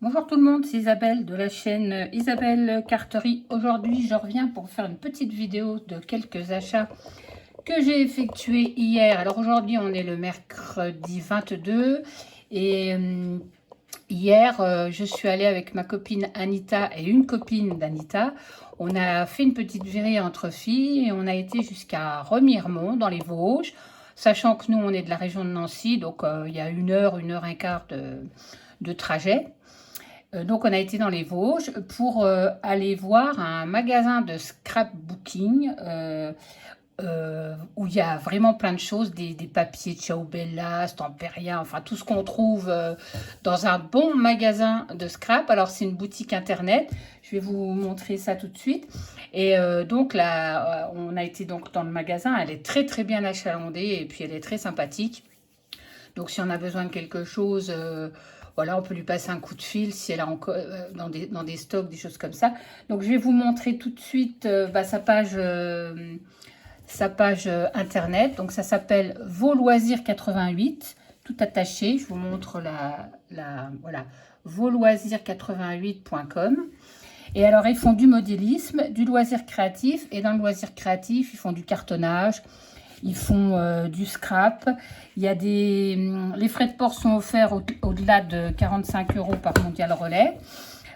Bonjour tout le monde, c'est Isabelle de la chaîne Isabelle Carterie. Aujourd'hui, je reviens pour faire une petite vidéo de quelques achats que j'ai effectués hier. Alors aujourd'hui, on est le mercredi 22 et hier, je suis allée avec ma copine Anita et une copine d'Anita. On a fait une petite virée entre filles et on a été jusqu'à Remiremont dans les Vosges, sachant que nous, on est de la région de Nancy, donc il y a une heure et quart de trajet. Donc on a été dans les Vosges pour aller voir un magasin de scrapbooking où il y a vraiment plein de choses, des papiers de Ciao Bella, Stamperia, enfin tout ce qu'on trouve dans un bon magasin de scrap. Alors c'est une boutique internet, je vais vous montrer ça tout de suite. Et donc là, on a été donc dans le magasin, elle est très très bien achalandée et puis elle est très sympathique. Donc si on a besoin de quelque chose... voilà, on peut lui passer un coup de fil si elle a encore dans des stocks, des choses comme ça. Donc, je vais vous montrer tout de suite sa page internet. Donc, ça s'appelle Vos Loisirs 88, tout attaché. Je vous montre voilà, vosloisirs88.com. Et alors, ils font du modélisme, du loisir créatif. Et dans le loisir créatif, ils font du cartonnage. Ils font du scrap. Il y a les frais de port sont offerts au-delà de 45 € par Mondial Relais.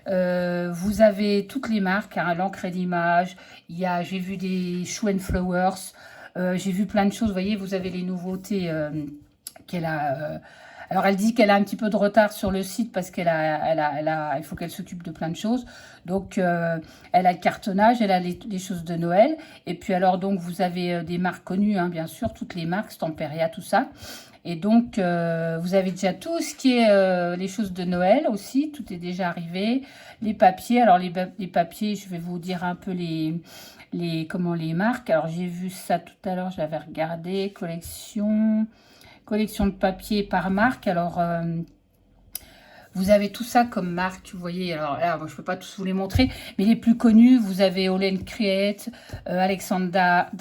Vous avez toutes les marques, hein, l'encre d'image. J'ai vu des Shoe and Flowers. J'ai vu plein de choses. Vous voyez, vous avez les nouveautés qu'elle a. Alors, elle dit qu'elle a un petit peu de retard sur le site parce il faut qu'elle s'occupe de plein de choses. Donc, elle a le cartonnage, elle a les choses de Noël. Et puis, alors, donc, vous avez des marques connues, hein, bien sûr, toutes les marques, Stamperia, tout ça. Et donc, vous avez déjà tout ce qui est les choses de Noël aussi. Tout est déjà arrivé. Les papiers, alors les papiers, je vais vous dire un peu les marques. Alors, j'ai vu ça tout à l'heure, j'avais regardé, collection de papier par marque. Alors, vous avez tout ça comme marque, vous voyez. Alors là, moi, je ne peux pas tous vous les montrer, mais les plus connus, vous avez Olen Create, Alexandra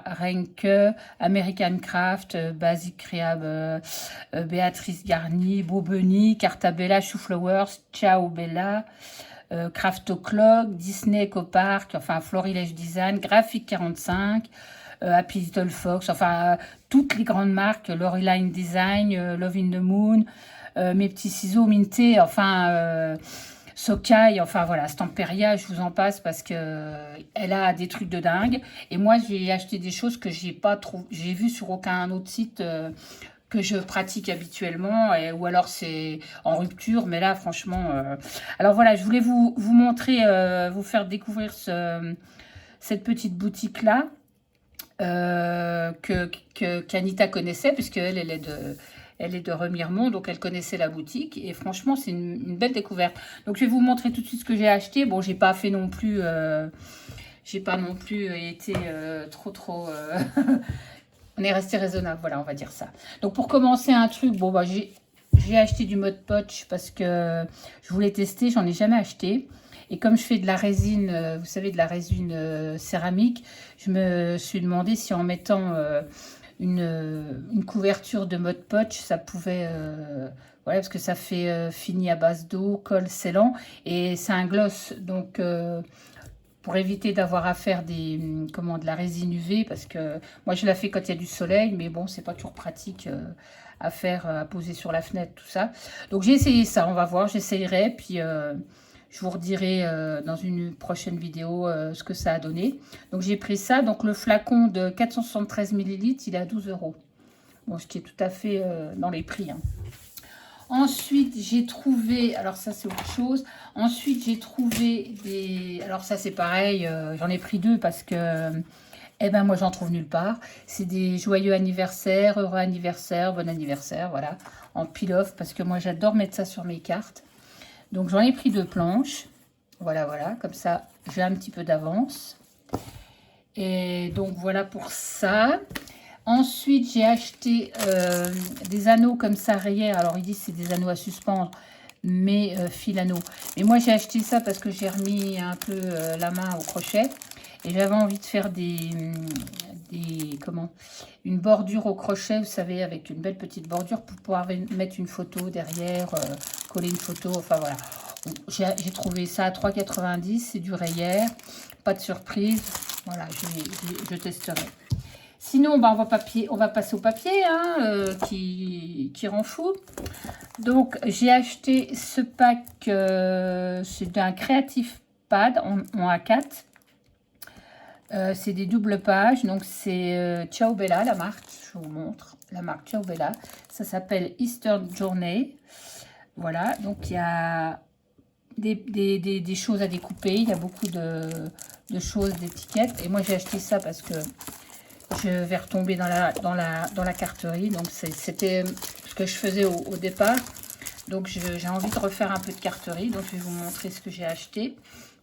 Renke, American Craft, Basic Creab, Béatrice Garni, Bobeni, Cartabella, Shoe Flowers, Ciao Bella, Craft O'Clock, Disney Ecopark, enfin Florilège Design, Graphic 45, Happy Little Fox, enfin toutes les grandes marques, Loreline Design, Love in the Moon, mes petits ciseaux Minté, enfin Sokai, enfin voilà, Stamperia, je vous en passe parce que elle a des trucs de dingue. Et moi, j'ai acheté des choses que j'ai vu sur aucun autre site que je pratique habituellement, ou alors c'est en rupture, mais là, franchement... Alors voilà, je voulais vous montrer, vous faire découvrir cette petite boutique-là. Qu'Anita connaissait, puisque elle est de Remiremont, donc elle connaissait la boutique, et franchement, c'est une belle découverte. Donc, je vais vous montrer tout de suite ce que j'ai acheté. Bon, j'ai pas fait non plus... j'ai pas non plus été trop... on est resté raisonnable, voilà, on va dire ça. Donc, pour commencer un truc, bon, bah, j'ai acheté du Mod Podge parce que je voulais tester, j'en ai jamais acheté. Et comme je fais de la résine, vous savez, de la résine céramique, je me suis demandé si en mettant une couverture de Mod Podge, ça pouvait... voilà, parce que ça fait fini à base d'eau, colle, scellant, et c'est un gloss. Donc, pour éviter d'avoir à faire de la résine UV, parce que moi, je la fais quand il y a du soleil, mais bon, c'est pas toujours pratique à faire, à poser sur la fenêtre, tout ça. Donc, j'ai essayé ça, on va voir, j'essayerai, puis... je vous redirai dans une prochaine vidéo ce que ça a donné. Donc, j'ai pris ça. Donc, le flacon de 473 ml, il est à 12 €. Bon, ce qui est tout à fait dans les prix. Hein. Ensuite, j'ai trouvé... Alors, ça, c'est autre chose. Ensuite, j'ai trouvé des... Alors, ça, c'est pareil. J'en ai pris deux parce que... Eh ben, moi, j'en trouve nulle part. C'est des joyeux anniversaires, heureux anniversaire, bon anniversaire, voilà. En peel-off, parce que moi, j'adore mettre ça sur mes cartes. Donc, j'en ai pris 2 planches. Voilà, voilà. Comme ça, j'ai un petit peu d'avance. Et donc, voilà pour ça. Ensuite, j'ai acheté des anneaux comme ça, rayés. Alors, ils disent que c'est des anneaux à suspendre, mais fil anneau. Mais moi, j'ai acheté ça parce que j'ai remis un peu la main au crochet. Et j'avais envie de faire une bordure au crochet, vous savez, avec une belle petite bordure pour pouvoir mettre une photo derrière, coller une photo, enfin voilà. J'ai trouvé ça à 3,90 €. C'est du Rayer. Pas de surprise. Voilà, je testerai. Sinon, bah, on va passer au papier hein, qui rend fou. Donc, j'ai acheté ce pack. C'est d'un Creative Pad en A4. C'est des doubles pages. Donc, c'est Ciao Bella, la marque. Je vous montre. La marque Ciao Bella. Ça s'appelle Eastern Journey. Voilà. Donc, il y a des choses à découper. Il y a beaucoup de choses, d'étiquettes. Et moi, j'ai acheté ça parce que je vais retomber dans la carterie. Donc, c'était ce que je faisais au départ. Donc, j'ai envie de refaire un peu de carterie. Donc, je vais vous montrer ce que j'ai acheté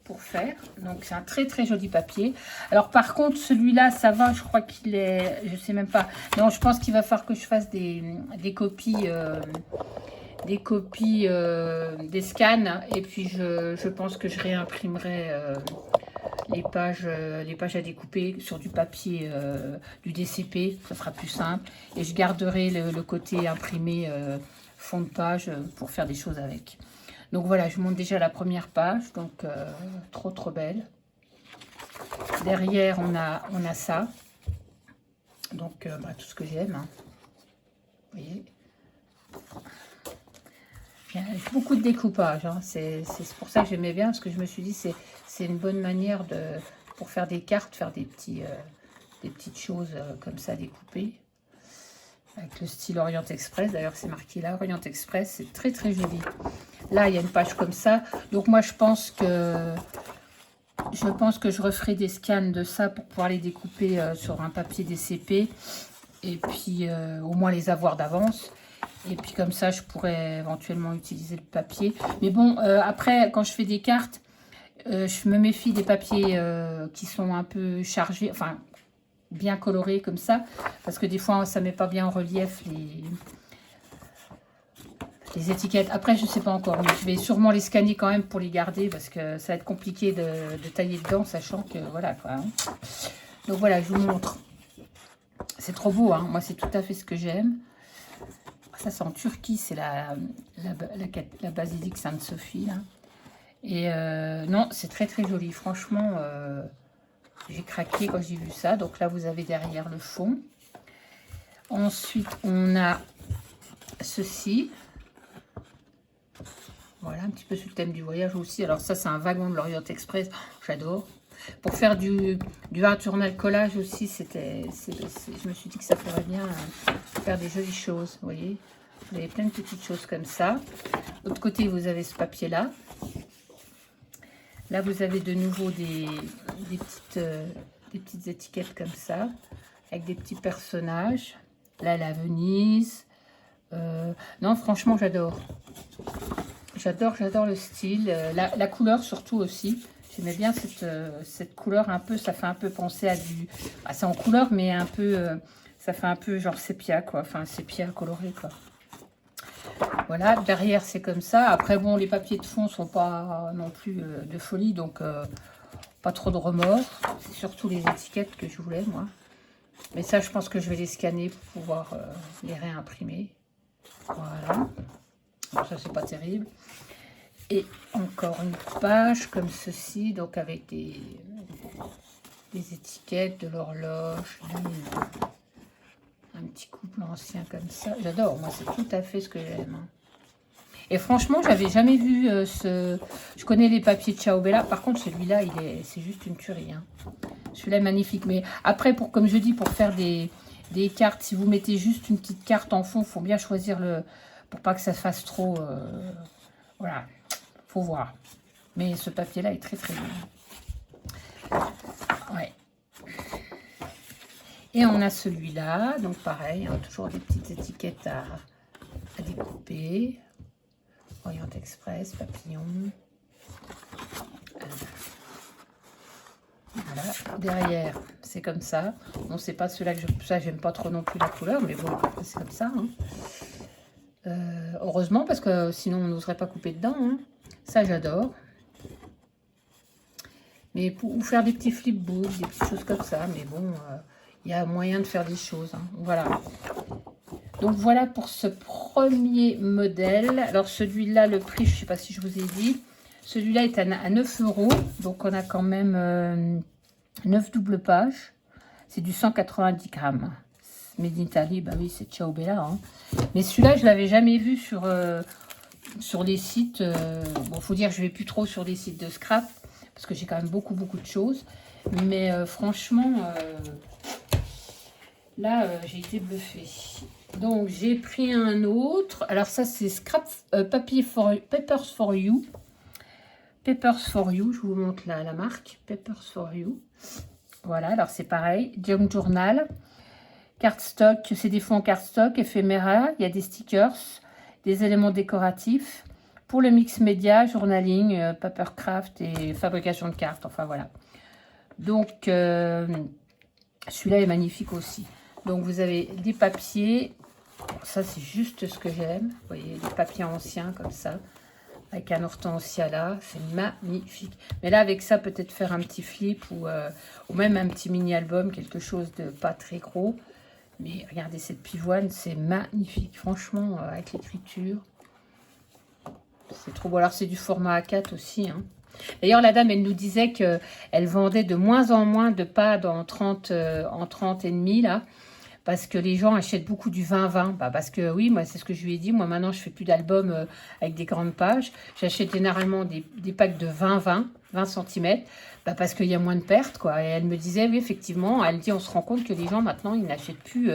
pour faire. Donc, c'est un très, très joli papier. Alors, par contre, celui-là, ça va. Je crois qu'il est... Je sais même pas. Non, je pense qu'il va falloir que je fasse des copies... des scans. Et puis, je pense que je réimprimerai... les pages à découper sur du papier du DCP, ça sera plus simple. Et je garderai le côté imprimé fond de page pour faire des choses avec. Donc voilà, je monte déjà la première page, donc trop belle. Derrière, on a ça. Donc bah, tout ce que j'aime. Hein. Vous voyez, il y a beaucoup de découpage. Hein. C'est pour ça que j'aimais bien, parce que je me suis dit c'est une bonne manière pour faire des cartes, faire des petites choses comme ça découpées. Avec le style Orient Express, d'ailleurs c'est marqué là, Orient Express, c'est très très joli. Là il y a une page comme ça, donc moi je pense que je referai des scans de ça pour pouvoir les découper sur un papier DCP et puis au moins les avoir d'avance. Et puis comme ça je pourrais éventuellement utiliser le papier. Mais bon, après quand je fais des cartes, je me méfie des papiers qui sont un peu chargés, enfin bien colorés comme ça, parce que des fois ça met pas bien en relief les étiquettes. Après je sais pas encore, mais je vais sûrement les scanner quand même pour les garder, parce que ça va être compliqué de tailler dedans, sachant que voilà quoi. Hein. Donc voilà, je vous montre. C'est trop beau, hein. Moi c'est tout à fait ce que j'aime. Ça c'est en Turquie, c'est la basilique Sainte-Sophie là. Et non, c'est très très joli, franchement, j'ai craqué quand j'ai vu ça. Donc là, vous avez derrière le fond. Ensuite, on a ceci. Voilà, un petit peu sur le thème du voyage aussi. Alors ça, c'est un wagon de l'Orient Express, j'adore. Pour faire du art journal collage aussi, je me suis dit que ça ferait bien faire des jolies choses, vous voyez. Vous avez plein de petites choses comme ça. De l'autre côté, vous avez ce papier-là. Là, vous avez de nouveau des petites étiquettes comme ça, avec des petits personnages. Là, la Venise. Non, franchement, j'adore. J'adore le style. La couleur, surtout aussi. J'aimais bien cette couleur un peu, ça fait un peu penser à du... Ah, c'est en couleur, mais un peu... ça fait un peu genre sépia, quoi. Enfin, sépia coloré, quoi. Voilà, derrière c'est comme ça. Après bon, les papiers de fond sont pas non plus de folie, donc pas trop de remords. C'est surtout les étiquettes que je voulais moi. Mais ça, je pense que je vais les scanner pour pouvoir les réimprimer. Voilà. Bon, ça c'est pas terrible. Et encore une page comme ceci, donc avec des étiquettes, de l'horloge, un petit couple ancien comme ça. J'adore, moi c'est tout à fait ce que j'aime. Hein. Et franchement, j'avais jamais vu Je connais les papiers de Ciao Bella. Par contre, celui-là, c'est juste une tuerie. Hein. Celui-là est magnifique. Mais après, comme je dis, pour faire des cartes, si vous mettez juste une petite carte en fond, il faut bien choisir pour pas que ça fasse trop... voilà, faut voir. Mais ce papier-là est très très bien. Ouais. Et on a celui-là. Donc pareil, hein, toujours des petites étiquettes à découper. Orient Express, papillon. Voilà. Derrière, c'est comme ça. Bon, c'est pas celui-là que j'aime pas trop non plus la couleur, mais bon, c'est comme ça. Hein. Heureusement, parce que sinon on n'oserait pas couper dedans. Hein. Ça, j'adore. Mais pour faire des petits flipbooks, des petites choses comme ça, mais bon, il y a moyen de faire des choses. Hein. Voilà. Donc voilà pour ce premier modèle. Alors celui-là, le prix, je ne sais pas si je vous ai dit, Celui-là est à 9 €. Donc, on a quand même 9 doubles pages. C'est du 190 grammes. Made in Italy, bah oui, c'est Ciao Bella. Hein. Mais celui-là, je ne l'avais jamais vu sur les sites. Bon, faut dire que je ne vais plus trop sur les sites de scrap. Parce que j'ai quand même beaucoup de choses. Mais franchement, là, j'ai été bluffée. Donc, j'ai pris un autre. Alors, ça, c'est Scrap Papers for You. Papers for You, je vous montre la marque. Papers for You. Voilà, alors c'est pareil. Junk Journal. Cardstock, c'est des fonds en cardstock, éphéméra. Il y a des stickers, des éléments décoratifs. Pour le mix média, journaling, papercraft et fabrication de cartes. Enfin, voilà. Donc, celui-là est magnifique aussi. Donc, vous avez des papiers. Ça, c'est juste ce que j'aime. Vous voyez, des papiers anciens comme ça. Avec un hortensia là. C'est magnifique. Mais là, avec ça, peut-être faire un petit flip ou même un petit mini-album. Quelque chose de pas très gros. Mais regardez cette pivoine. C'est magnifique. Franchement, avec l'écriture. C'est trop beau. Alors, c'est du format A4 aussi. Hein. D'ailleurs, la dame, elle nous disait qu'elle vendait de moins en moins de pads en 30 et demi, là. Parce que les gens achètent beaucoup du 20-20. Bah, parce que, oui, moi, c'est ce que je lui ai dit. Moi, maintenant, je fais plus d'albums avec des grandes pages. J'achète généralement des packs de 20-20, 20 cm. Bah, parce qu'il y a moins de pertes, quoi. Et elle me disait, oui, effectivement, elle dit, on se rend compte que les gens, maintenant, ils n'achètent plus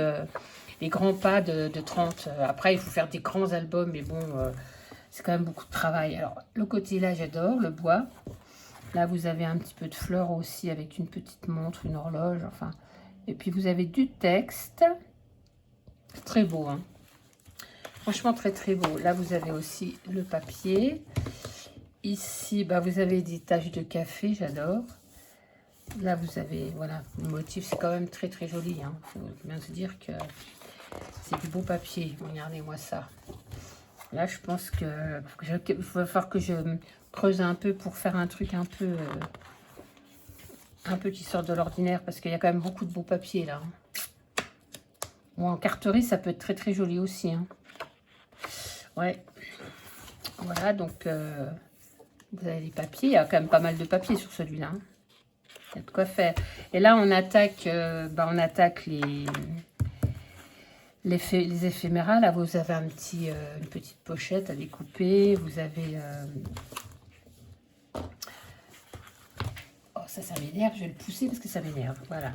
les grands pads de 30. Après, il faut faire des grands albums, mais bon... c'est quand même beaucoup de travail. Alors, le côté là, j'adore, le bois. Là, vous avez un petit peu de fleurs aussi avec une petite montre, une horloge, enfin. Et puis, vous avez du texte. C'est très beau, hein. Franchement, très beau. Là, vous avez aussi le papier. Ici, bah, vous avez des taches de café, j'adore. Là, vous avez, voilà, le motif, c'est quand même très joli. Hein. Faut bien se dire que c'est du beau papier. Regardez-moi ça. Là, je pense que il va falloir que je creuse un peu pour faire un truc un peu qui sort de l'ordinaire, parce qu'il y a quand même beaucoup de beaux papiers là. Bon, en carterie, ça peut être très joli aussi. Hein. Ouais. Voilà, donc vous avez les papiers. Il y a quand même pas mal de papiers sur celui-là. Hein. Il y a de quoi faire. Et là, on attaque les éphéméras. Là, vous avez une petite pochette à découper. Vous avez... Oh, ça m'énerve. Je vais le pousser parce que ça m'énerve. Voilà.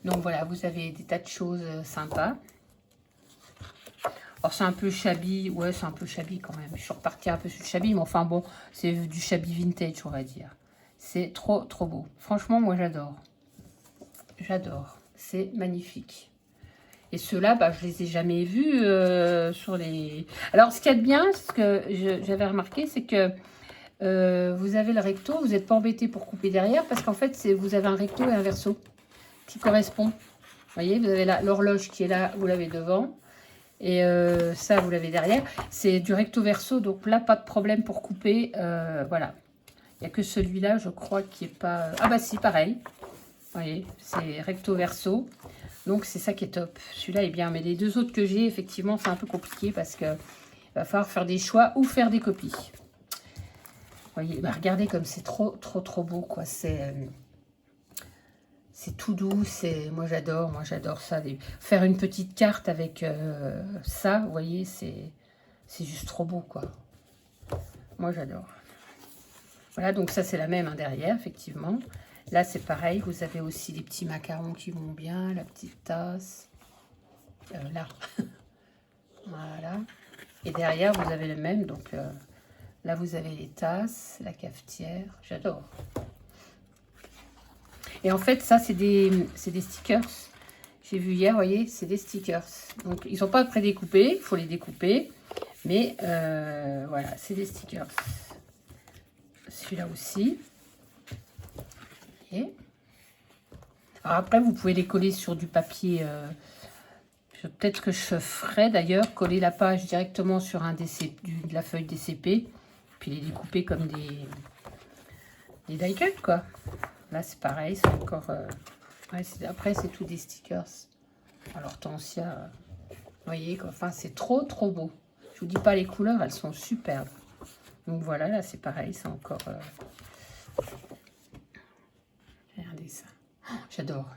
Donc, voilà, vous avez des tas de choses sympas. Alors, c'est un peu shabby. Ouais, c'est un peu shabby quand même. Je suis repartie un peu sur le shabby. Mais enfin, bon, c'est du shabby vintage, on va dire. C'est trop beau. Franchement, moi, j'adore. J'adore. C'est magnifique. Et ceux-là, bah, je les ai jamais vus sur les... Alors, ce qu'il y a de bien, ce que j'avais remarqué, c'est que vous avez le recto, vous n'êtes pas embêté pour couper derrière, parce qu'en fait, vous avez un recto et un verso qui correspondent. Vous voyez, vous avez l'horloge qui est là, vous l'avez devant. Et ça, vous l'avez derrière. C'est du recto-verso, donc là, pas de problème pour couper. Voilà. Il n'y a que celui-là, je crois, qui n'est pas... Ah bah si, pareil. Vous voyez, c'est recto-verso. Donc, c'est ça qui est top. Celui-là est bien. Mais les deux autres que j'ai, effectivement, c'est un peu compliqué parce qu'il va falloir faire des choix ou faire des copies. Vous voyez, bah, regardez comme c'est trop beau, quoi. C'est tout doux. Moi, j'adore ça. Faire une petite carte avec ça, vous voyez, c'est juste trop beau, quoi. Moi, j'adore. Voilà, donc ça, c'est la même hein, derrière, effectivement. Là, c'est pareil, vous avez aussi les petits macarons qui vont bien, la petite tasse. Là. Voilà. Et derrière, vous avez le même. Donc, là, vous avez les tasses, la cafetière. J'adore. Et en fait, ça, c'est des stickers. J'ai vu hier, vous voyez, c'est des stickers. Donc, ils ne sont pas prédécoupés, il faut les découper. Mais, voilà, c'est des stickers. Celui-là aussi. Et alors après, vous pouvez les coller sur du papier. Peut-être que je ferai d'ailleurs, coller la page directement sur un de la feuille DCP. Puis les découper comme des die cut, quoi. Là, c'est pareil, c'est encore... ouais, après, c'est tout des stickers. Alors, l'hortensia, vous voyez, quoi. Enfin, c'est trop beau. Je vous dis pas les couleurs, elles sont superbes. Donc voilà, là c'est pareil, c'est encore... Regardez ça. Oh, j'adore.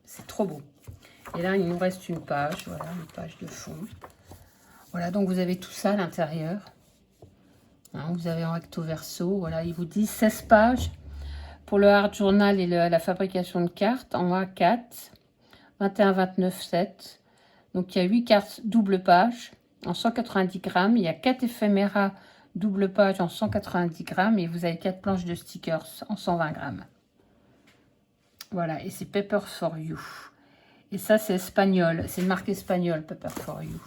C'est trop beau. Et là, il nous reste une page, voilà, une page de fond. Voilà, donc vous avez tout ça à l'intérieur. Hein, vous avez en recto verso, voilà, il vous dit 16 pages pour le hard journal et la fabrication de cartes en A4, 21, 29, 7. Donc il y a 8 cartes double page en 190 grammes, il y a 4 éphéméras double page en 190 grammes et vous avez 4 planches de stickers en 120 grammes. Voilà, et c'est Paper for You. Et ça, c'est espagnol. C'est une marque espagnole, Paper for You.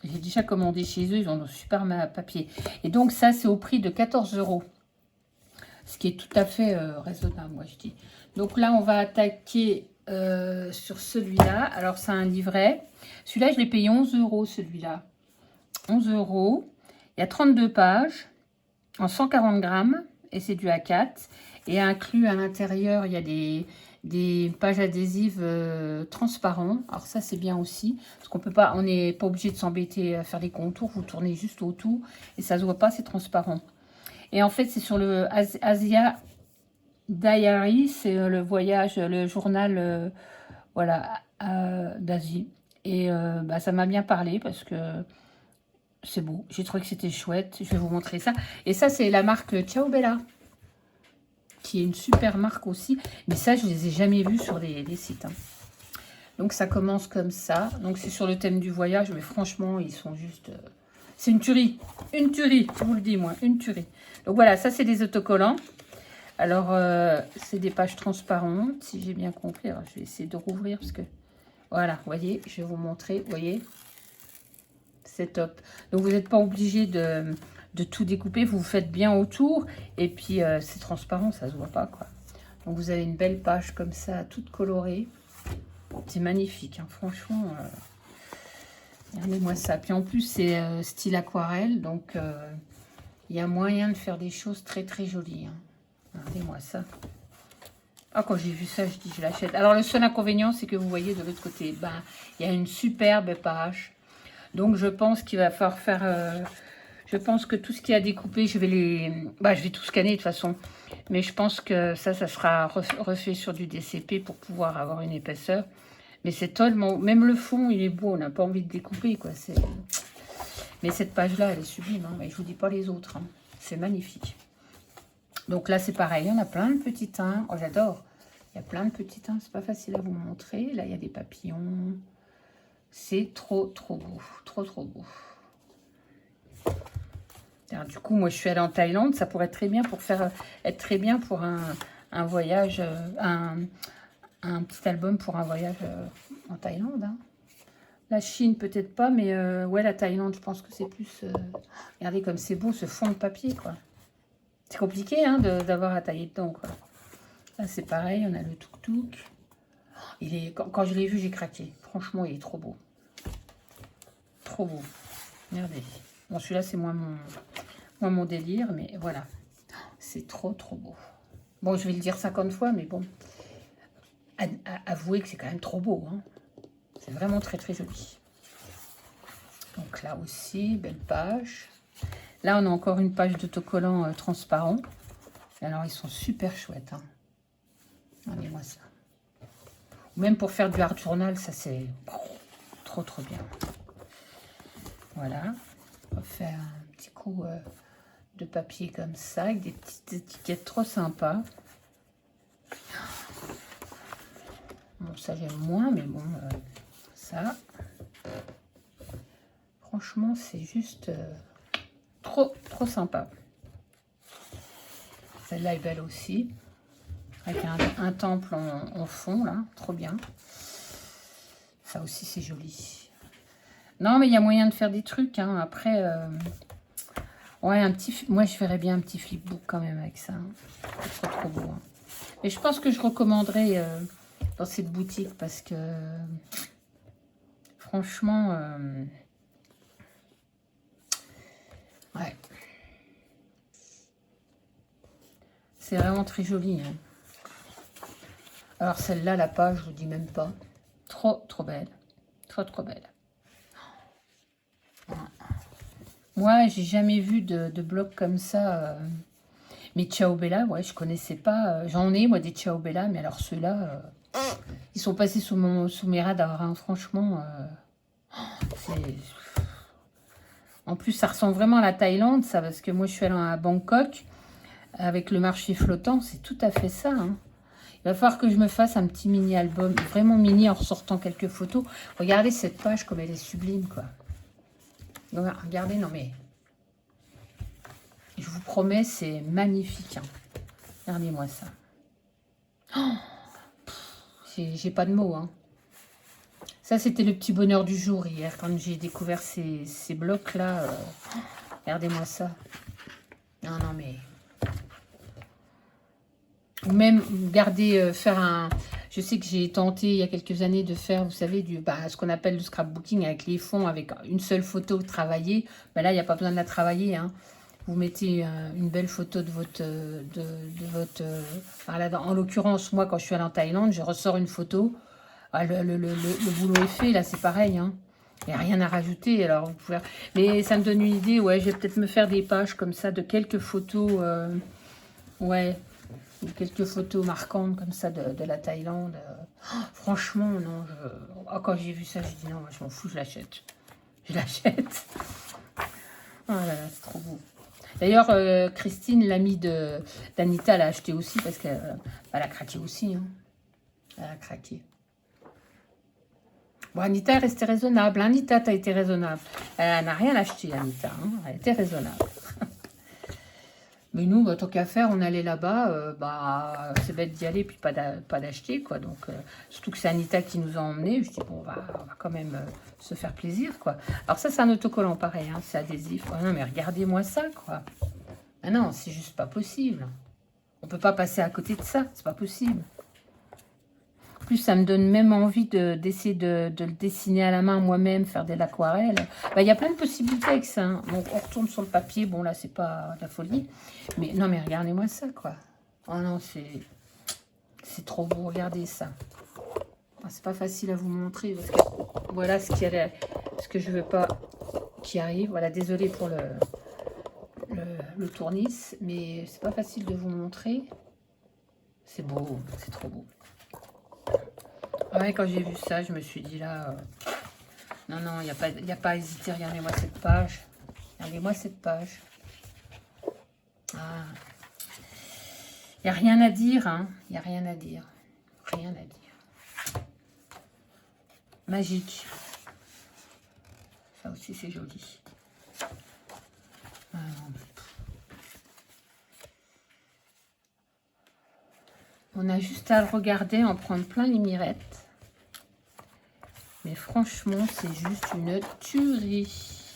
J'ai déjà commandé chez eux. Ils ont un super papier. Et donc, ça, c'est au prix de 14 €. Ce qui est tout à fait raisonnable, moi, je dis. Donc là, on va attaquer sur celui-là. Alors, c'est un livret. Celui-là, je l'ai payé 11 €, celui-là. 11 €. Il y a 32 pages en 140 grammes. Et c'est du A4. Et inclus à l'intérieur, il y a des pages adhésives transparentes. Alors ça, c'est bien aussi. Parce qu'on peut pas, on n'est pas obligé de s'embêter à faire les contours. Vous tournez juste autour et ça se voit pas, c'est transparent. Et en fait, c'est sur le Asia Diary. C'est le voyage, le journal voilà, d'Asie. Et bah, ça m'a bien parlé parce que c'est beau. J'ai trouvé que c'était chouette. Je vais vous montrer ça. Et ça, c'est la marque Ciao Bella, qui est une super marque aussi. Mais ça, je ne les ai jamais vus sur les sites. Hein. Donc, ça commence comme ça. Donc, c'est sur le thème du voyage. Mais franchement, ils sont juste... c'est une tuerie. Une tuerie, je vous le dis, moi. Une tuerie. Donc, voilà, ça, c'est des autocollants. Alors, c'est des pages transparentes, si j'ai bien compris. Alors, je vais essayer de rouvrir parce que... Voilà, vous voyez, je vais vous montrer. Vous voyez, c'est top. Donc, vous n'êtes pas obligé de tout découper, vous faites bien autour et puis c'est transparent, ça se voit pas quoi. Donc vous avez une belle page comme ça, toute colorée, c'est magnifique, hein, franchement. Regardez-moi ça. Puis en plus c'est style aquarelle, donc il y a moyen de faire des choses très très jolies. Hein. Regardez-moi ça. Ah, quand j'ai vu ça, je dis je l'achète. Alors le seul inconvénient, c'est que vous voyez de l'autre côté, ben il y a une superbe page. Donc je pense qu'il va falloir faire je pense que tout ce qui a découpé, je vais tout scanner de toute façon. Mais je pense que ça sera refait sur du DCP pour pouvoir avoir une épaisseur. Mais c'est tellement... Même le fond, il est beau. On n'a pas envie de découper, quoi. Mais cette page-là, elle est sublime. Hein. Mais je vous dis pas les autres. Hein. C'est magnifique. Donc là, c'est pareil. On a plein de petits teints. Oh, j'adore. Il y a plein de petits teints. C'est pas facile à vous montrer. Là, il y a des papillons. C'est trop, trop beau. Trop, trop beau. Alors, du coup, moi, je suis allée en Thaïlande. Ça pourrait être très bien pour un voyage, un petit album pour un voyage en Thaïlande. Hein. La Chine, peut-être pas, mais ouais, la Thaïlande, je pense que c'est plus... regardez comme c'est beau, ce fond de papier, quoi. C'est compliqué, hein, d'avoir à tailler dedans, quoi. Là, c'est pareil, on a le tuk-tuk. Quand je l'ai vu, j'ai craqué. Franchement, il est trop beau. Trop beau. Regardez. Bon, celui-là, c'est moins mon délire, mais voilà. C'est trop, trop beau. Bon, je vais le dire 50 fois, mais bon. Avouez que c'est quand même trop beau. Hein. C'est vraiment très, très joli. Donc là aussi, belle page. Là, on a encore une page d'autocollant transparent. Alors, ils sont super chouettes. Hein. Regardez-moi ça. Même pour faire du hard journal, ça, c'est trop, trop bien. Voilà. On va faire un petit coup de papier comme ça, avec des petites étiquettes trop sympas. Bon, ça j'aime moins, mais bon, ça. Franchement, c'est juste trop, trop sympa. Celle-là est belle aussi. Avec un temple en fond, là. Trop bien. Ça aussi, c'est joli. Non, mais il y a moyen de faire des trucs. Hein. Après, ouais, moi, je ferais bien un petit flipbook quand même avec ça. Hein. C'est trop, trop beau. Hein. Et je pense que je recommanderais dans cette boutique parce que, franchement, ouais. C'est vraiment très joli. Hein. Alors, celle-là, la page, je vous dis même pas. Trop, trop belle. Trop, trop belle. Moi, j'ai jamais vu de bloc comme ça. Mais Ciao Bella, ouais, je connaissais pas. J'en ai, moi, des Ciao Bella, mais alors ceux-là, ils sont passés sous mes radars, hein, franchement. C'est... En plus, ça ressemble vraiment à la Thaïlande, ça, parce que moi, je suis allée à Bangkok avec le marché flottant. C'est tout à fait ça, hein. Il va falloir que je me fasse un petit mini-album, vraiment mini, en ressortant quelques photos. Regardez cette page, comme elle est sublime, quoi. Regardez, non mais... Je vous promets, c'est magnifique, hein. Regardez-moi ça. Oh, j'ai pas de mots, hein. Ça, c'était le petit bonheur du jour hier, quand j'ai découvert ces blocs-là. Regardez-moi ça. Non, non, mais... Ou même garder, faire un... Je sais que j'ai tenté il y a quelques années de faire, vous savez, ce qu'on appelle le scrapbooking avec les fonds, avec une seule photo travaillée. Ben là, il n'y a pas besoin de la travailler, hein. Vous mettez une belle photo de votre... enfin, là, en l'occurrence, moi, quand je suis allée en Thaïlande, je ressors une photo. Ah, le boulot est fait, là, c'est pareil, hein. Il n'y a rien à rajouter, alors vous pouvez... Mais ça me donne une idée, ouais, je vais peut-être me faire des pages comme ça de quelques photos, ouais, quelques photos marquantes comme ça de la Thaïlande. Oh, franchement, non, quand j'ai vu ça, j'ai dit non, moi, je m'en fous, je l'achète. Je l'achète. Oh là là, c'est trop beau. D'ailleurs, Christine, l'amie d'Anita, l'a acheté aussi parce qu'elle a craqué aussi, hein. Elle a craqué. Bon, Anita est restée raisonnable. Anita, t'as été raisonnable. Elle n'a rien acheté, Anita, hein. Elle était raisonnable. Mais nous, tant qu'à faire, on allait là-bas. C'est bête d'y aller puis pas d'acheter, quoi. Donc, surtout que c'est Anita qui nous a emmenés. Je dis, bon, on va quand même se faire plaisir, quoi. Alors ça, c'est un autocollant, pareil, hein. C'est adhésif. Oh, non, mais regardez-moi ça, quoi. Ah non, c'est juste pas possible. On peut pas passer à côté de ça. C'est pas possible. Plus, ça me donne même envie d'essayer de le dessiner à la main moi-même, faire de l'aquarelle. Il y a plein de possibilités avec ça, hein. Donc, on retourne sur le papier. Bon, là, c'est pas de la folie. Mais non, mais regardez-moi ça, quoi. Oh non, c'est trop beau. Regardez ça. C'est pas facile à vous montrer. Parce que voilà ce que je veux pas qui arrive. Voilà, désolé pour le tournis. Mais c'est pas facile de vous montrer. C'est beau. C'est trop beau. Ouais, quand j'ai vu ça, je me suis dit là, non, non, il n'y a pas à hésiter. Regardez-moi cette page. Regardez-moi cette page. Ah. Il n'y a rien à dire, hein. Il n'y a rien à dire. Rien à dire. Magique. Ça aussi, c'est joli. Ah, on a juste à le regarder, en prendre plein les mirettes. Mais franchement, c'est juste une tuerie.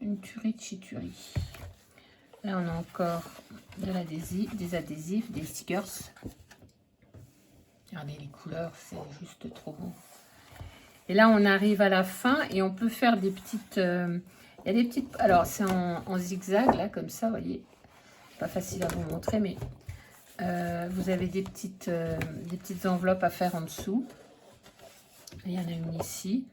Une tuerie de chez tuerie. Là, on a encore de l'adhésif, des adhésifs, des stickers. Regardez les couleurs, c'est juste trop beau. Et là, on arrive à la fin et on peut faire des petites... il y a des petites... Alors, c'est en zigzag, là, comme ça, vous voyez. Pas facile à vous montrer, mais vous avez des petites enveloppes à faire en dessous. Il y en a une ici.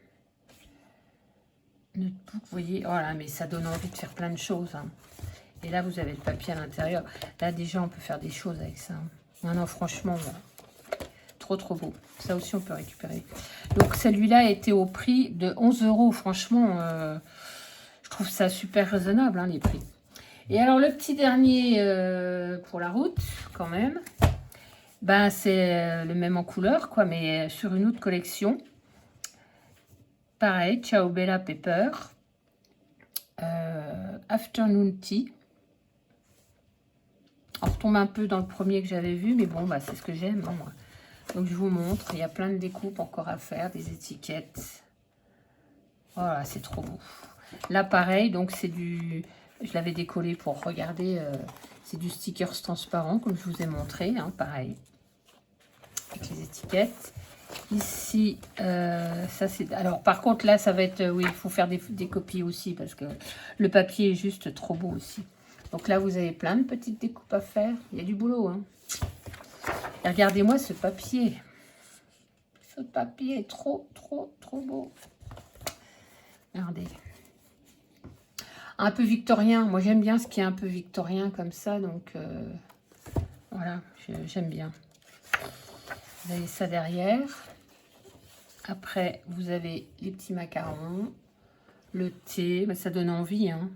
Notebook, vous voyez, voilà, mais ça donne envie de faire plein de choses, hein. Et là, vous avez le papier à l'intérieur. Là, déjà, on peut faire des choses avec ça. Non, non, franchement, trop, trop beau. Ça aussi, on peut récupérer. Donc, celui-là était au prix de 11 €. Franchement, je trouve ça super raisonnable, hein, les prix. Et alors, le petit dernier pour la route, quand même, ben, c'est le même en couleur, quoi, mais sur une autre collection. Pareil, Ciao Bella Pepper. Afternoon Tea. On retombe un peu dans le premier que j'avais vu, mais bon, c'est ce que j'aime, hein, moi. Donc, je vous montre. Il y a plein de découpes encore à faire, des étiquettes. Voilà, c'est trop beau. Là, pareil, donc c'est du... Je l'avais décollé pour regarder. C'est du stickers transparent, comme je vous ai montré, hein, pareil. Avec les étiquettes. Ici, ça c'est... Alors, par contre, là, ça va être... oui, il faut faire des copies aussi, parce que le papier est juste trop beau aussi. Donc là, vous avez plein de petites découpes à faire. Il y a du boulot, hein. Et regardez-moi ce papier. Ce papier est trop, trop, trop beau. Regardez. un peu victorien. Moi, j'aime bien ce qui est un peu victorien comme ça. Donc, voilà, j'aime bien. Vous avez ça derrière. Après, vous avez les petits macarons, le thé. Ben, ça donne envie, hein.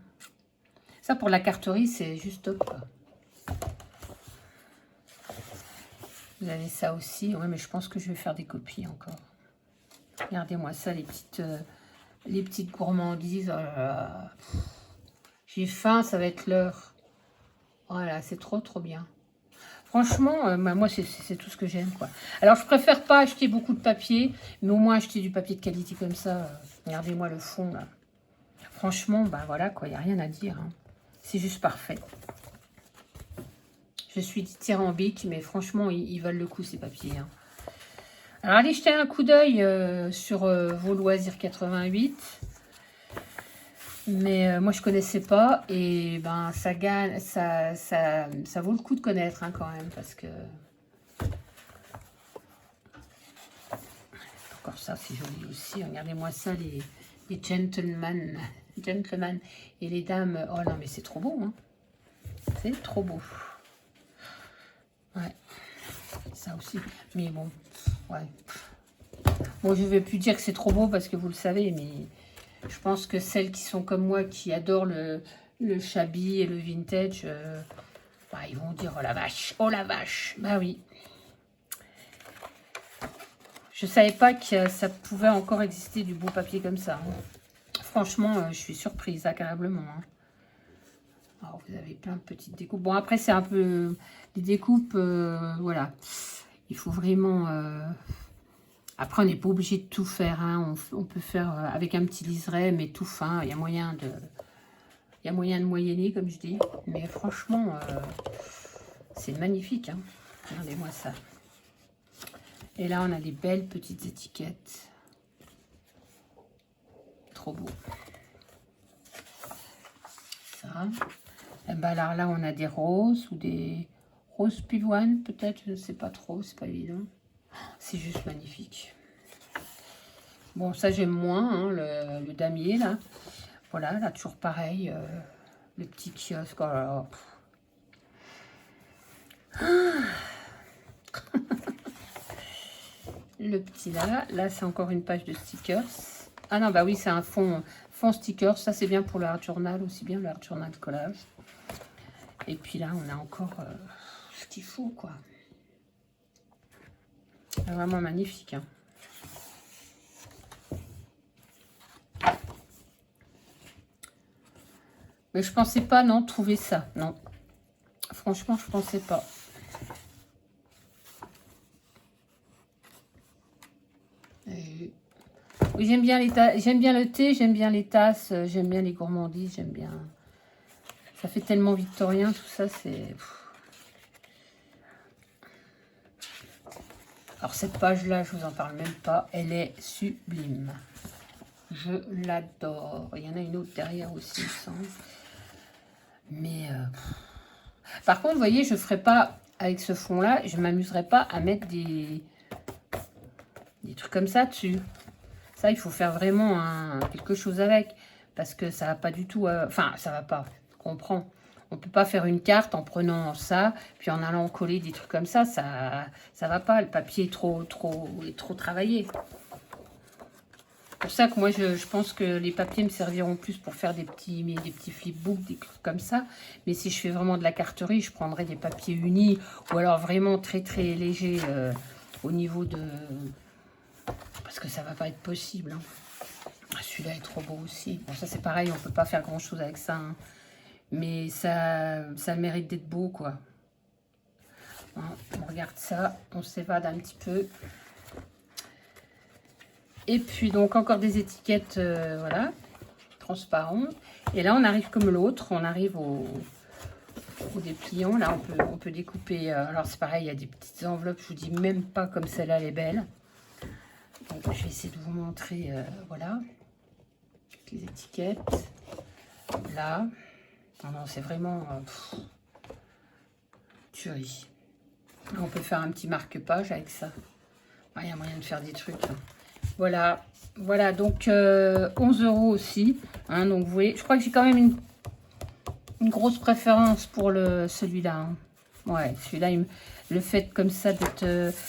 Ça, pour la carterie, c'est juste top, quoi. Vous avez ça aussi. Ouais, mais je pense que je vais faire des copies encore. Regardez-moi ça, les petites gourmandises. Oh là là. J'ai faim, ça va être l'heure. Voilà, c'est trop, trop bien. Franchement, moi, c'est tout ce que j'aime, quoi. Alors, je préfère pas acheter beaucoup de papier, mais au moins acheter du papier de qualité comme ça. Regardez-moi le fond, là. Franchement, bah voilà, quoi, il n'y a rien à dire, hein. C'est juste parfait. Je suis dithyrambique, mais franchement, ils valent le coup, ces papiers, hein. Alors, allez jeter un coup d'œil sur vos loisirs 88. Mais moi, je connaissais pas. Et ben, ça gagne, ça vaut le coup de connaître, hein, quand même. Parce que... Encore ça, c'est joli aussi. Regardez-moi ça, les gentlemen. Gentlemen. Et les dames. Oh non, mais c'est trop beau, hein. C'est trop beau. Ouais. Ça aussi. Mais bon, ouais. Bon, je ne vais plus dire que c'est trop beau parce que vous le savez, mais je pense que celles qui sont comme moi, qui adorent le shabby et le vintage, bah, ils vont dire « Oh la vache, oh la vache !» Bah oui. Je ne savais pas que ça pouvait encore exister du beau papier comme ça, hein. Franchement, je suis surprise, agréablement, hein. Alors, vous avez plein de petites découpes. Bon, après, c'est un peu... Les découpes, voilà. Il faut vraiment... Après, on n'est pas obligé de tout faire, hein. On peut faire avec un petit liseré, mais tout fin. Il y a moyen de moyenner, comme je dis. Mais franchement, c'est magnifique, hein. Regardez-moi ça. Et là, on a des belles petites étiquettes. Trop beau. Ça. Et ben alors là, on a des roses ou des roses pivoine, peut-être. Je ne sais pas trop, c'est pas évident. C'est juste magnifique. Bon, ça j'aime moins, hein, le damier là. Voilà, là toujours pareil, le petit kiosque. Oh là là. Le petit là c'est encore une page de stickers. Ah non, bah oui, c'est un fond stickers. Ça c'est bien pour le art journal, aussi bien le art journal de collage. Et puis là, on a encore ce qu'il faut, quoi. C'est vraiment magnifique, hein. Mais je pensais pas, non, trouver ça. Non. Franchement, je pensais pas. Oui, j'aime bien le thé, j'aime bien les tasses, j'aime bien les gourmandises, j'aime bien... Ça fait tellement victorien, tout ça, c'est... Alors, cette page-là, je vous en parle même pas. Elle est sublime. Je l'adore. Il y en a une autre derrière aussi, il me semble. Mais... Par contre, vous voyez, je ne ferai pas, avec ce fond-là, je ne m'amuserai pas à mettre des trucs comme ça dessus. Ça, il faut faire vraiment quelque chose avec. Parce que ça va pas du tout... Enfin, ça va pas. Je comprends. On peut pas faire une carte en prenant ça, puis en allant coller des trucs comme ça. Ça va pas. Le papier est trop travaillé. C'est pour ça que moi, je pense que les papiers me serviront plus pour faire des petits flipbooks, des trucs comme ça. Mais si je fais vraiment de la carterie, je prendrai des papiers unis ou alors vraiment très légers au niveau de... Parce que ça va pas être possible, hein. Celui-là est trop beau aussi. Bon, ça c'est pareil, on peut pas faire grand-chose avec ça, hein. Mais ça mérite d'être beau, quoi. Hein, on regarde ça, on s'évade un petit peu. Et puis, donc, encore des étiquettes, voilà, transparentes. Et là, on arrive comme l'autre, on arrive au dépliant. Là, on peut découper. Alors, c'est pareil, il y a des petites enveloppes, je vous dis même pas comme celle-là, elle est belle. Donc, je vais essayer de vous montrer, voilà, les étiquettes. Là. Non, c'est vraiment tuerie. On peut faire un petit marque-page avec ça. Il y a moyen de faire des trucs, hein. Voilà, donc 11 € aussi. Hein, donc vous voyez, je crois que j'ai quand même une grosse préférence pour celui-là. Hein. Ouais, celui-là, le fait comme ça d'être...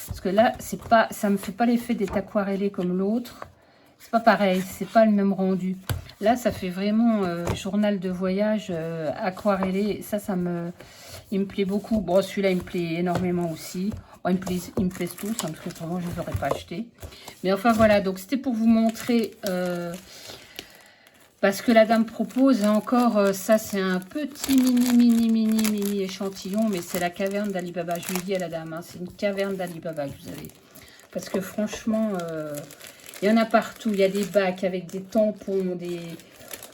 parce que là, c'est pas, ça me fait pas l'effet d'être aquarellé comme l'autre. C'est pas pareil, c'est pas le même rendu. Là, ça fait vraiment journal de voyage aquarellé. Ça il me plaît beaucoup. Bon, celui-là, il me plaît énormément aussi. Bon, ils me plaisent tous, hein, parce que vraiment, je ne les aurais pas achetés. Mais enfin, voilà. Donc, c'était pour vous montrer... parce que la dame propose, et encore, ça c'est un petit mini échantillon, mais c'est la caverne d'Ali Baba. Je lui dis à la dame, hein, c'est une caverne d'Ali Baba que vous avez. Parce que franchement, il y en a partout. Il y a des bacs avec des tampons,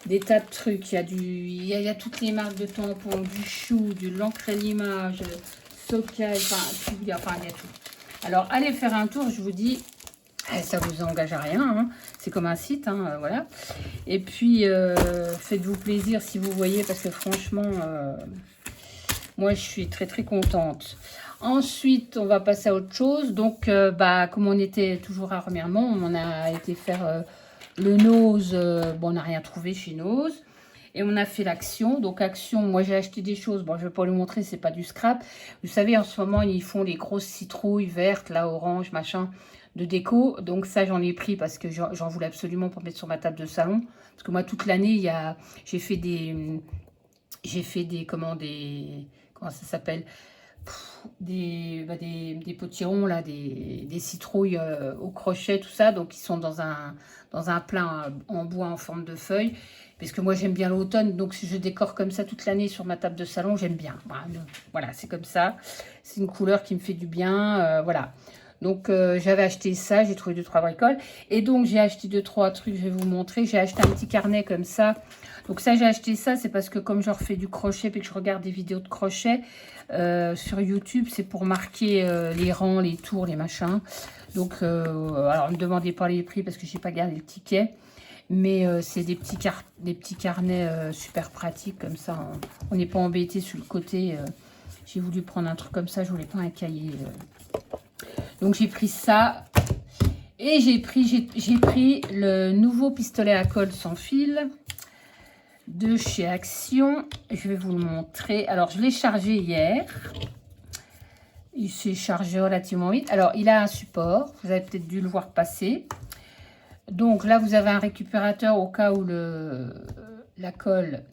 des tas de trucs. Il y a toutes les marques de tampons, du chou, de l'encre à l'image, Sokai, enfin, il y a tout. Alors, allez faire un tour, je vous dis. Ça vous engage à rien, hein. C'est comme un site, hein, voilà. Et puis, faites-vous plaisir si vous voyez, parce que franchement, moi, je suis très, très contente. Ensuite, on va passer à autre chose. Donc, comme on était toujours à Remiremont, on a été faire le Nose. Bon, on n'a rien trouvé chez Nose. Et on a fait l'Action. Donc, Action, moi, j'ai acheté des choses. Bon, je ne vais pas le montrer, c'est pas du scrap. Vous savez, en ce moment, ils font les grosses citrouilles vertes, là, orange, machin, de déco. Donc, ça, j'en ai pris parce que j'en voulais absolument pour mettre sur ma table de salon. Parce que moi, toute l'année, j'ai fait des, comment ça s'appelle, des potirons, là, des citrouilles au crochet, tout ça. Donc, ils sont dans un plat en bois en forme de feuille. Parce que moi, j'aime bien l'automne. Donc, si je décore comme ça toute l'année sur ma table de salon, j'aime bien. Voilà, c'est comme ça. C'est une couleur qui me fait du bien. Voilà. Donc, j'avais acheté ça. J'ai trouvé 2-3 bricoles. Et donc, j'ai acheté 2-3 trucs. Je vais vous montrer. J'ai acheté un petit carnet comme ça. Donc, ça, j'ai acheté ça. C'est parce que comme je refais du crochet et que je regarde des vidéos de crochet sur YouTube, c'est pour marquer les rangs, les tours, les machins. Donc, alors, ne me demandez pas les prix parce que je n'ai pas gardé le ticket. Mais c'est des petits carnets super pratiques comme ça. On n'est pas embêté sur le côté. J'ai voulu prendre un truc comme ça. Je voulais pas un cahier. Donc j'ai pris ça. Et j'ai pris le nouveau pistolet à colle sans fil de chez Action. Je vais vous le montrer. Alors je l'ai chargé hier. Il s'est chargé relativement vite. Alors il a un support. Vous avez peut-être dû le voir passer. Donc là, vous avez un récupérateur au cas où la colle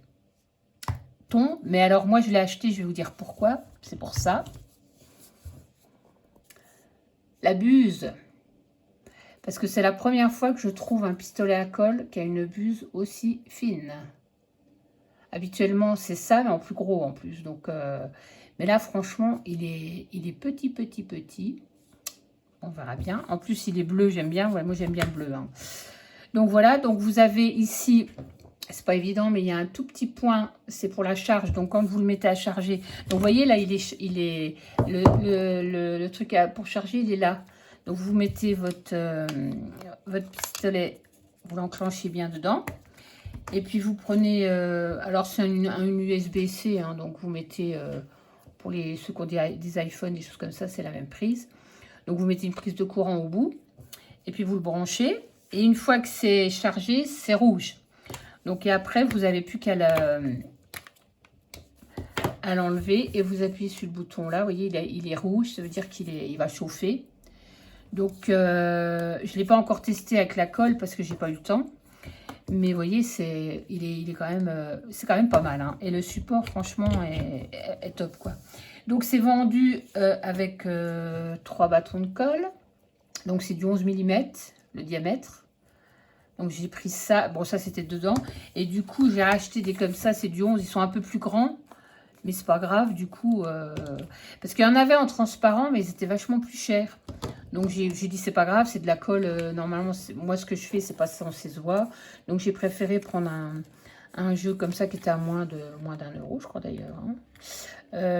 tombe. Mais alors, moi, je l'ai acheté, je vais vous dire pourquoi. C'est pour ça. La buse. Parce que c'est la première fois que je trouve un pistolet à colle qui a une buse aussi fine. Habituellement, c'est ça, mais en plus gros en plus. Donc, mais là, franchement, il est petit. On verra bien. En plus, il est bleu, j'aime bien. Ouais, moi, j'aime bien le bleu. Hein. Donc, voilà. Donc, vous avez ici, c'est pas évident, mais il y a un tout petit point. C'est pour la charge. Donc, quand vous le mettez à charger. Donc, vous voyez, là, le truc pour charger, il est là. Donc, vous mettez votre pistolet, vous l'enclenchez bien dedans. Et puis, vous prenez... alors, c'est un USB-C. Hein, donc, vous mettez... pour ceux qui ont des iPhones, des choses comme ça, c'est la même prise. Donc, vous mettez une prise de courant au bout. Et puis, vous le branchez. Et une fois que c'est chargé, c'est rouge. Donc, et après, vous n'avez plus qu'à l'enlever. Et vous appuyez sur le bouton là. Vous voyez, il est rouge. Ça veut dire qu'il va chauffer. Donc, je ne l'ai pas encore testé avec la colle parce que j'ai pas eu le temps. Mais vous voyez, il est quand même, c'est quand même pas mal. Hein. Et le support, franchement, est top, quoi. Donc, c'est vendu avec 3 bâtons de colle. Donc, c'est du 11 mm, le diamètre. Donc, j'ai pris ça. Bon, ça, c'était dedans. Et du coup, j'ai acheté des comme ça. C'est du 11. Ils sont un peu plus grands. Mais c'est pas grave, du coup. Parce qu'il y en avait en transparent, mais ils étaient vachement plus chers. Donc, j'ai dit, c'est pas grave. C'est de la colle. Normalement, moi, ce que je fais, c'est pas sans se voir. Donc, j'ai préféré prendre un jeu comme ça qui était à moins d'1 euro, je crois d'ailleurs. Hein.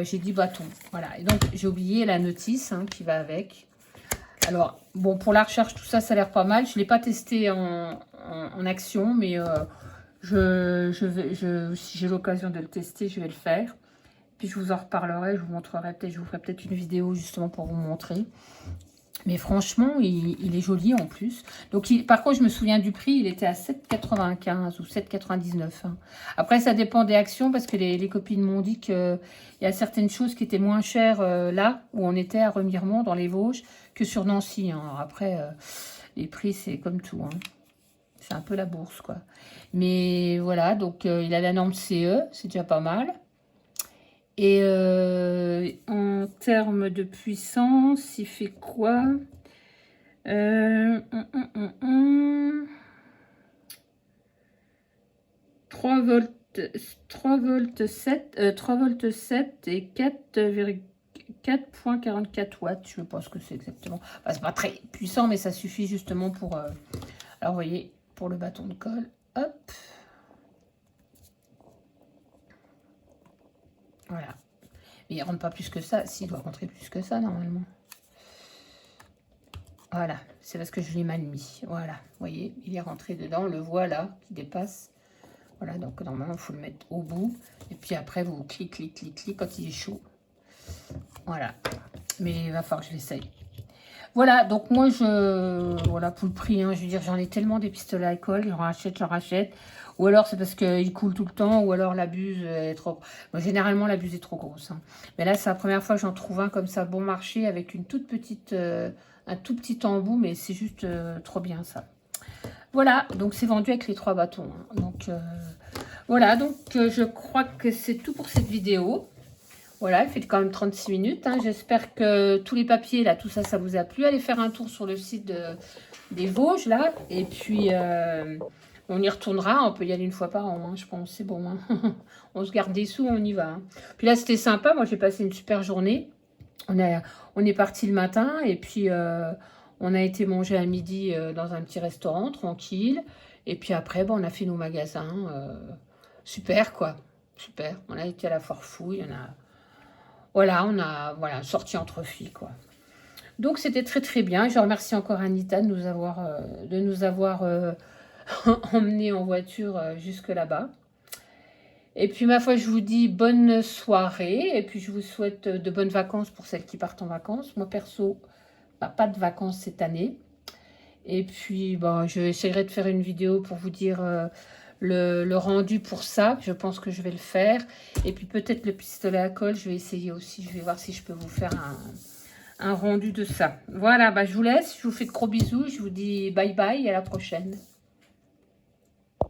J'ai dit bâton. Voilà. Et donc, j'ai oublié la notice qui va avec. Alors, bon, pour la recharge, tout ça, ça a l'air pas mal. Je ne l'ai pas testé en action, mais si j'ai l'occasion de le tester, je vais le faire. Puis, je vous en reparlerai. Je vous montrerai peut-être, je vous ferai peut-être une vidéo justement pour vous montrer. Mais franchement, il est joli en plus. Donc, par contre, je me souviens du prix, il était à 7,95 ou 7,99. Hein. Après, ça dépend des actions parce que les copines m'ont dit qu'il y a certaines choses qui étaient moins chères là où on était à Remiremont, dans les Vosges, que sur Nancy. Hein. Alors après, les prix, c'est comme tout. Hein. C'est un peu la bourse, quoi. Mais voilà, donc il a la norme CE, c'est déjà pas mal. Et en termes de puissance, il fait quoi 3 volts, 3 volts 7, 3 volts 7 et 4,44 watts, je pense que c'est exactement. Enfin, c'est pas très puissant, mais ça suffit justement pour... alors, vous voyez, pour le bâton de colle, hop. Voilà. Mais il ne rentre pas plus que ça. S'il doit rentrer plus que ça, normalement. Voilà. C'est parce que je l'ai mal mis. Voilà. Vous voyez, il est rentré dedans. Le voilà qui dépasse. Voilà. Donc, normalement, il faut le mettre au bout. Et puis après, vous cliquez quand il est chaud. Voilà. Mais il va falloir que je l'essaye. Voilà. Donc, moi, voilà, pour le prix, hein, je veux dire, j'en ai tellement des pistolets à alcool. J'en rachète. Ou alors c'est parce qu'il coule tout le temps, ou alors la buse est trop... Bon, généralement, la buse est trop grosse. Hein. Mais là, c'est la première fois que j'en trouve un comme ça, bon marché, avec une toute petite, un tout petit embout, mais c'est juste trop bien, ça. Voilà, donc c'est vendu avec les 3 bâtons. Hein. Donc, voilà, donc je crois que c'est tout pour cette vidéo. Voilà, il fait quand même 36 minutes. Hein. J'espère que tous les papiers, là, tout ça, ça vous a plu. Allez faire un tour sur le site des Vosges, là. Et puis... on y retournera, on peut y aller une fois par an, hein, je pense, c'est bon. Hein. On se garde des sous, on y va. Hein. Puis là, c'était sympa, moi j'ai passé une super journée. On est parti le matin et puis on a été manger à midi dans un petit restaurant, tranquille. Et puis après, on a fait nos magasins. Super, quoi. Super. On a été à la Forfouille, on a sorti entre filles, quoi. Donc c'était très très bien. Je remercie encore Anita de nous avoir emmené en voiture jusque là-bas. Et puis, ma foi, je vous dis bonne soirée. Et puis, je vous souhaite de bonnes vacances pour celles qui partent en vacances. Moi, perso, pas de vacances cette année. Et puis, bon, je essaierai de faire une vidéo pour vous dire le rendu pour ça. Je pense que je vais le faire. Et puis, peut-être le pistolet à colle, je vais essayer aussi. Je vais voir si je peux vous faire un rendu de ça. Voilà, je vous laisse. Je vous fais de gros bisous. Je vous dis bye bye et à la prochaine.